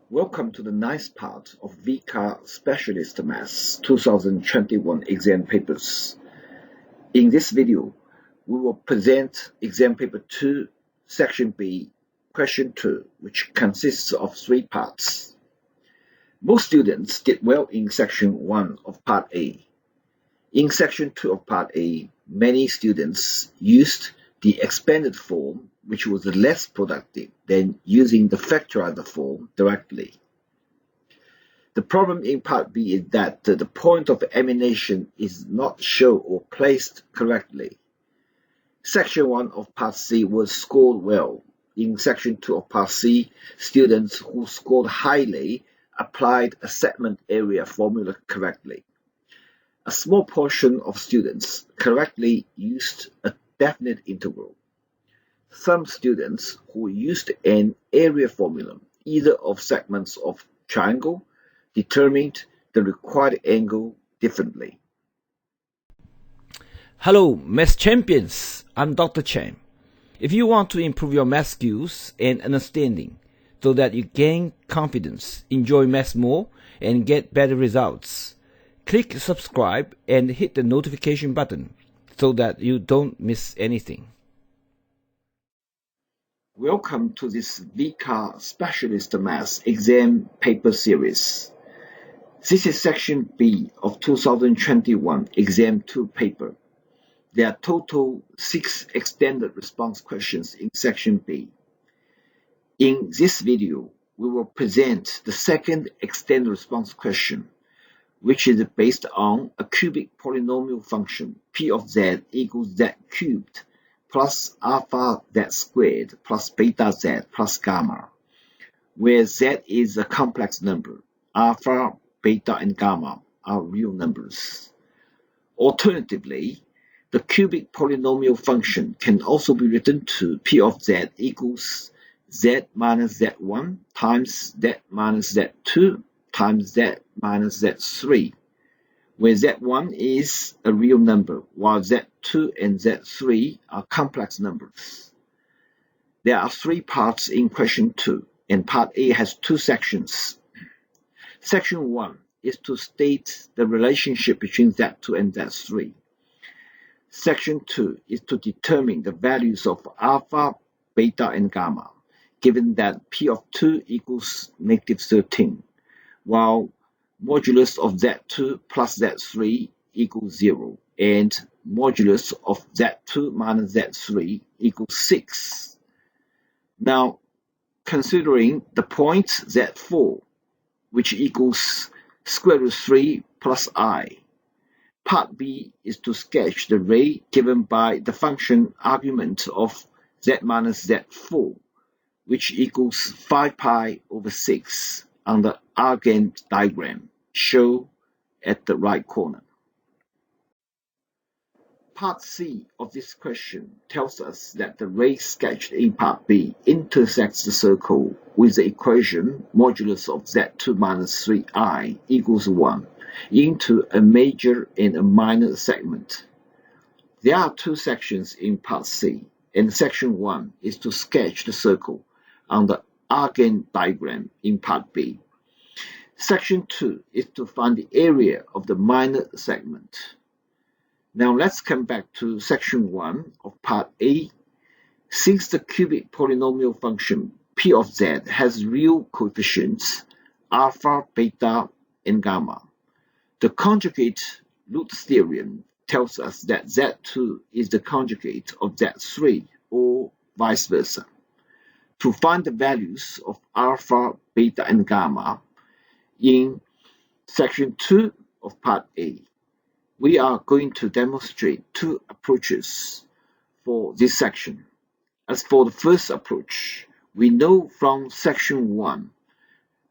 Welcome to the ninth part of VCAA Specialist Maths 2021 exam papers. In this video, we will present exam paper 2, section B, question 2, which consists of 3 parts. Most students did well in section 1 of part A. In section 2 of part A, many students used the expanded form, which was less productive than using the factorizer form directly. The problem in part B is that the point of emanation is not shown or placed correctly. Section 1 of part C was scored well. In section 2 of part C, students who scored highly applied a segment area formula correctly. A small portion of students correctly used a definite integral. Some students who used an area formula, either of segments of triangle, determined the required angle differently. Hello, Math Champions! I'm Dr. Chen. If you want to improve your math skills and understanding so that you gain confidence, enjoy math more, and get better results, click subscribe and hit the notification button so that you don't miss anything. Welcome to this VCAA Specialist Maths exam paper series. This is section B of 2021 exam 2 paper. There are total 6 extended response questions in section B. In this video, we will present the second extended response question, which is based on a cubic polynomial function p of z equals z cubed plus alpha z squared plus beta z plus gamma, where z is a complex number, alpha, beta, and gamma are real numbers. Alternatively, the cubic polynomial function can also be written to p of z equals z minus z1 times z minus z2 times z minus z3, where z1 is a real number, while z2 and z3 are complex numbers. There are 3 parts in question 2, and part A has 2 sections. Section 1 is to state the relationship between z2 and z3. Section 2 is to determine the values of alpha, beta, and gamma, given that p of 2 equals negative 13, while modulus of z2 plus z3 equals 0, and modulus of z2 minus z3 equals 6. Now, considering the point z4, which equals square root 3 plus I, part B is to sketch the ray given by the function argument of z minus z4, which equals 5 pi over 6 on the Argand diagram shown at the right corner. Part C of this question tells us that the ray sketched in part B intersects the circle with the equation modulus of z2 minus 3i equals 1 into a major and a minor segment. There are 2 sections in part C, and section 1 is to sketch the circle on the Argand diagram in part B. Section 2 is to find the area of the minor segment. Now let's come back to section 1 of part A. Since the cubic polynomial function p of z has real coefficients alpha, beta, and gamma, the conjugate root theorem tells us that z2 is the conjugate of z3 or vice versa. To find the values of alpha, beta, and gamma in section 2 of part A, we are going to demonstrate 2 approaches for this section. As for the first approach, we know from section 1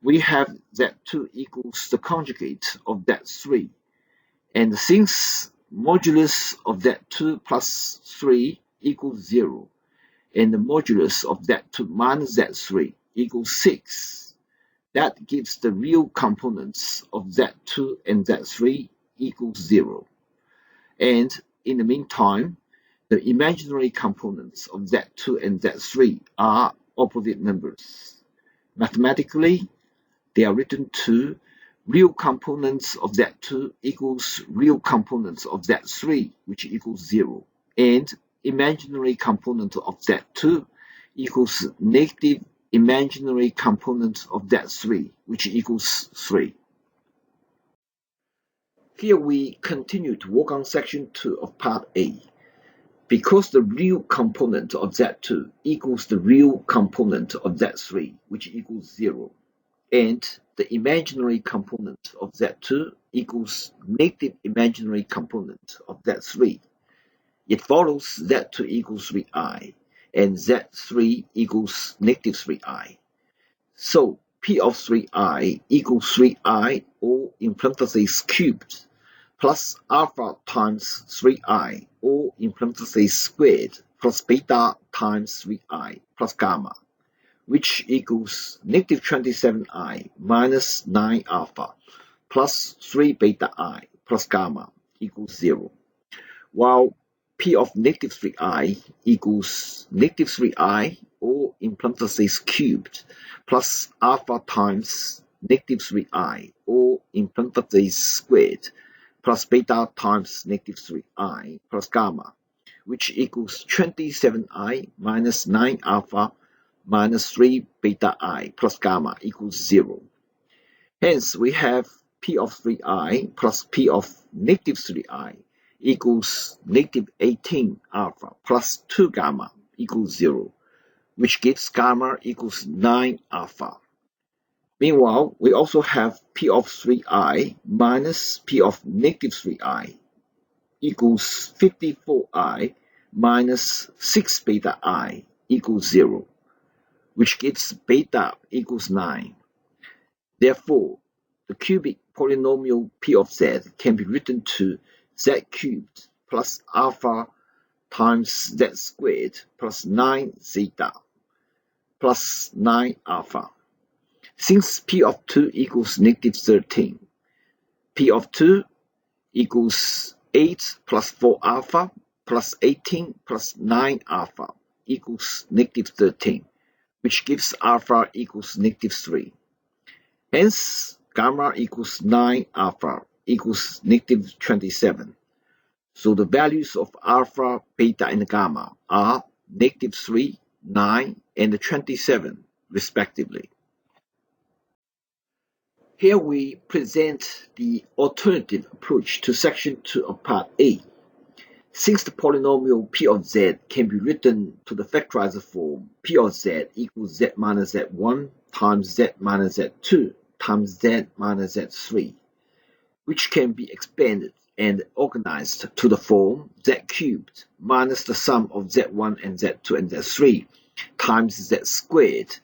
we have z2 equals the conjugate of z3, and since modulus of z2 plus 3 equals 0, and the modulus of z2 minus z3 equals 6, that gives the real components of z2 and z3 equals 0. And in the meantime, the imaginary components of z2 and z3 are opposite numbers. Mathematically, they are written to real components of Z2 equals real components of Z3, which equals 0, and imaginary component of Z2 equals negative imaginary component of Z3, which equals 3. Here we continue to work on section 2 of part A. Because the real component of Z2 equals the real component of Z3, which equals 0, and the imaginary component of Z2 equals negative imaginary component of Z3, it follows Z2 equals 3i and Z3 equals negative 3i. So P of 3i equals 3i, or in parentheses cubed, plus alpha times 3i, or in parentheses squared, plus beta times 3i, plus gamma, which equals negative 27i minus 9 alpha, plus 3 beta I, plus gamma, equals 0. While P of negative 3i equals negative 3i, or in parentheses cubed, plus alpha times negative 3i, or in parentheses squared, plus beta times negative 3i, plus gamma, which equals 27i minus 9 alpha minus 3 beta I plus gamma equals 0. Hence, we have P of 3i plus P of negative 3i equals negative 18 alpha plus 2 gamma equals 0, which gives gamma equals 9 alpha. Meanwhile, we also have P of 3i minus P of negative 3i equals 54i minus 6 beta I equals 0, which gives beta equals 9. Therefore, the cubic polynomial P of z can be written to z cubed plus alpha times z squared plus 9 zeta plus 9 alpha. Since P of 2 equals negative 13, P of 2 equals 8 plus 4 alpha plus 18 plus 9 alpha equals negative 13, which gives alpha equals negative 3. Hence, gamma equals 9 alpha equals negative 27. So the values of alpha, beta, and gamma are negative 3, 9, and 27, respectively. Here we present the alternative approach to section 2 of part A. Since the polynomial P of z can be written to the factorizer form P of z equals z minus z1 times z minus z2 times z minus z3, which can be expanded and organized to the form z cubed minus the sum of z1 and z2 and z3 times z squared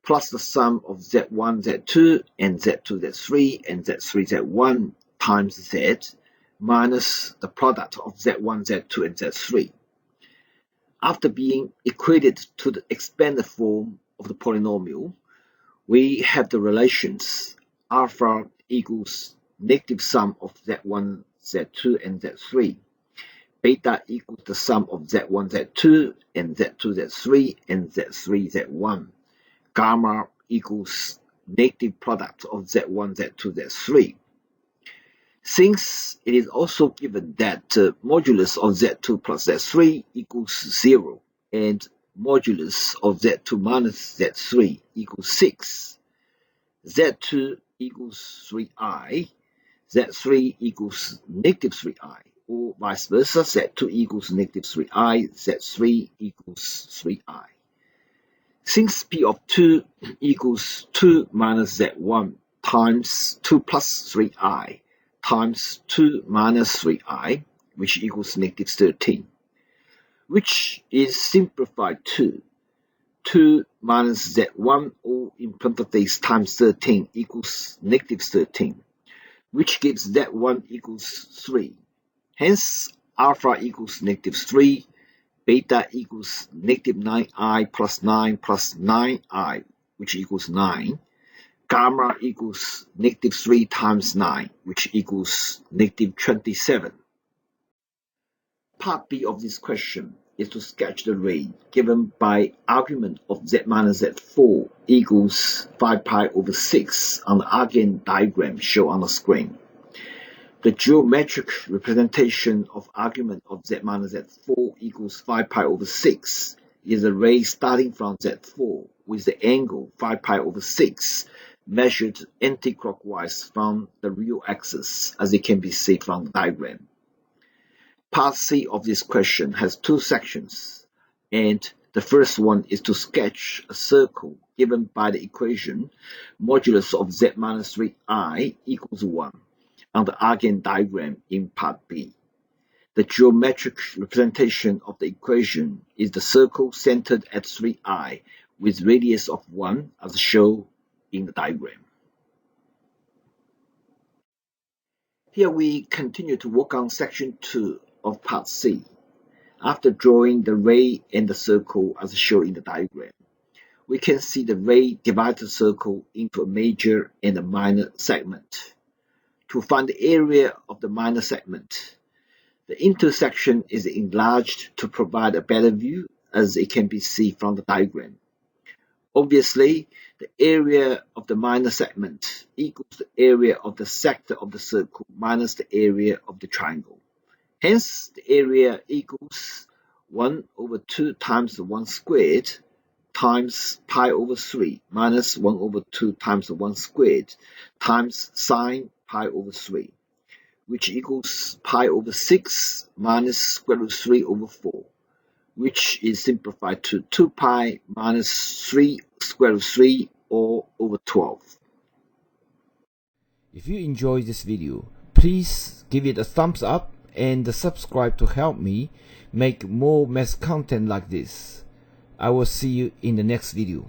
plus the sum of z1, z2, and z2, z3, and z3, z1 times z minus the product of z1, z2, and z3. After being equated to the expanded form of the polynomial, we have the relations alpha equals negative sum of z1, z2, and z3, beta equals the sum of z1, z2, and z2, z3, and z3, z1, gamma equals negative product of z1, z2, z3. Since it is also given that modulus of z2 plus z3 equals 0 and modulus of z2 minus z3 equals 6, z2 equals 3i, z3 equals negative 3i, or vice versa, z2 equals negative 3i, z3 equals 3i. Since P of 2 equals 2 minus z1 times 2 plus 3i times 2 minus 3i, which equals negative 13, which is simplified to 2 minus z1, or in parentheses times 13 equals negative 13, which gives z1 equals 3. Hence, alpha equals negative 3, beta equals negative 9i plus 9 plus 9i, which equals 9. Gamma equals negative 3 times 9, which equals negative 27. Part B of this question. is to sketch the ray given by argument of z minus z4 equals 5 pi over 6 on the Argand diagram shown on the screen. The geometric representation of argument of z minus z4 equals 5 pi over 6 is a ray starting from z4 with the angle 5 pi over 6 measured anti-clockwise from the real axis, as it can be seen from the diagram. Part C of this question has two sections, and the first one is to sketch a circle given by the equation modulus of z minus 3I equals 1 on the Argand diagram in Part B. The geometric representation of the equation is the circle centered at 3I with radius of 1 as shown in the diagram. Here we continue to work on section 2 of Part C. After drawing the ray and the circle as shown in the diagram, we can see the ray divide the circle into a major and a minor segment. To find the area of the minor segment, the intersection is enlarged to provide a better view, as it can be seen from the diagram. Obviously, the area of the minor segment equals the area of the sector of the circle minus the area of the triangle. Hence, the area equals 1 over 2 times the 1 squared times pi over 3 minus 1 over 2 times the 1 squared times sine pi over 3, which equals pi over 6 minus square root 3 over 4, which is simplified to 2 pi minus 3 square root 3 or over 12. If you enjoyed this video, please give it a thumbs up and subscribe to help me make more math content like this. I will see you in the next video.